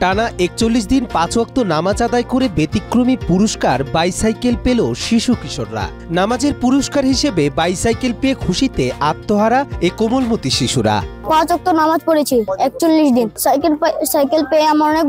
টানা ৪১ দিন ৫ ওয়াক্ত নামাজ আদায় করে ব্যতিক্রমী পুরস্কার বাইসাইকেল পেল শিশু কিশোররা। নামাজের পুরস্কার হিসেবে বাইসাইকেল পেয়ে খুশিতে আত্মহারা এ কোমলমতি শিশুরা। ৫ ওয়াক্ত নামাজ পড়েছি ৪১ দিন। সাইকেল পেয়ে আমার অনেক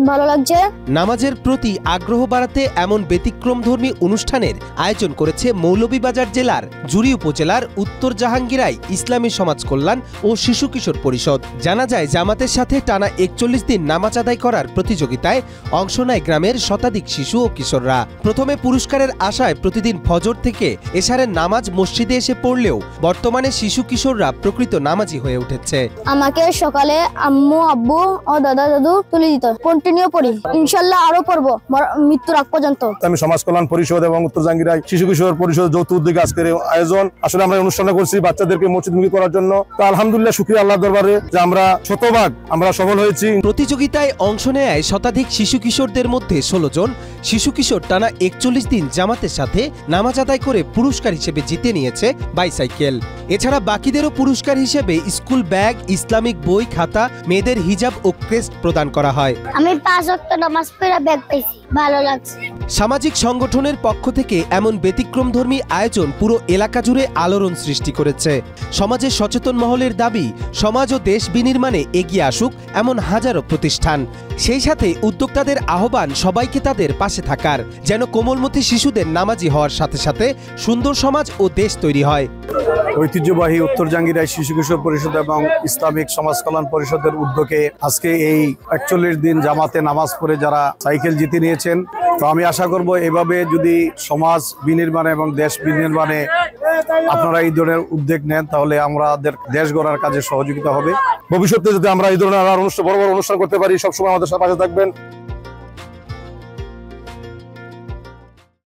ভালো লাগছে। নামাজের প্রতি আগ্রহ বাড়াতে এমন ব্যতিক্রমধর্মী অনুষ্ঠানের আয়োজন করেছে মৌলভীবাজার জেলার জুড়ি উপজেলার উত্তর জাহাঙ্গীরায় ইসলামী সমাজ কল্যাণ ও শিশু কিশোর পরিষদ। জানা যায়, জামাতের সাথে টানা ৪১ দিন নামাজ আদায় করার প্রতিযোগিতায় অংশ নেয় গ্রামের শতাধিক শিশু ও কিশোররা। প্রথমে পুরস্কারের আশায় প্রতিদিন ফজর থেকে এশারের নামাজ মসজিদে এসে পড়লেও বর্তমানে শিশু কিশোররা প্রকৃত নামাজি হয়ে উঠেছে। আমাকে সকালে আম্মু আব্বু ও দাদা দাদু তুলে দিত। কন্টিনিউ পড়ি, ইনশাআল্লাহ আরো পড়বো মৃত্যুর আগ পর্যন্ত। আমি সমাজ কল্যাণ পরিষদ এবং উত্তর জাহাঙ্গীরায় শিশু কিশোর পরিষদ যৌথ উদ্যোগে আজকের আয়োজন। আসলে আমরা অনুষ্ঠান করছি বাচ্চাদেরকে মসজিদমুখী করার জন্য। তো আলহামদুলিল্লাহ, শুকরিয়া আল্লাহর দরবারে যে আমরা শতভাগ সফল হয়েছি। প্রতিযোগিতায় অংশ নেয় শতাধিক শিশু কিশোরদের মধ্যে ১৬ জন শিশু কিশোর টানা ৪১ দিন জামাতের সাথে নামাজ আদায় করে পুরস্কার হিসেবে জিতে নিয়েছে বাইসাইকেল। এছাড়া বাকিদেরও পুরস্কার হিসেবে স্কুল ব্যাগ, ইসলামিক বই, খাতা, মেয়েদের হিজাব ও ক্রেস্ট প্রদান করা হয়। আমি ৫ ওয়াক্ত নামাজ পড়ে ব্যাগ পাইছি, ভালো লাগছে। সামাজিক সংগঠনের পক্ষ থেকে এমন ব্যতিক্রমধর্মী আয়োজন পুরো এলাকা জুড়ে আলোড়ন সৃষ্টি করেছে। সমাজের সচেতন মহলের দাবি, সমাজ ও দেশ বিনির্মাণে এগিয়ে আসুক এমন হাজারো প্রতিষ্ঠান। সেই সাথে উদ্যোক্তাদের আহ্বান সবাইকে তাদের পাশে থাকার, যেন কোমলমতি শিশুদের নামাজি হওয়ার সাথে সাথে সুন্দর সমাজ ও দেশ তৈরি হয়। ঐতিহ্যবাহী উত্তর জাহাঙ্গীরায় শিশু কিশোর পরিষদ এবং ইসলামিক সমাজ কল্যাণ পরিষদের উদ্যোগে আজকে এই ৪১ দিন জামাতে নামাজ পড়ে যারা সাইকেল জিতে নিয়েছেন, তো আমি আশা করব এভাবে যদি সমাজ বিনির্মাণে এবং দেশ বিনির্মাণে আপনারা এই ধরনের উদ্যোগ নেন, তাহলে আমাদের দেশ গড়ার কাজে সহযোগিতা হবে। ভবিষ্যতে যদি আমরা এই ধরনের বড় বড় অনুষ্ঠান করতে পারি, সবসময় আমাদের সাথে থাকবেন।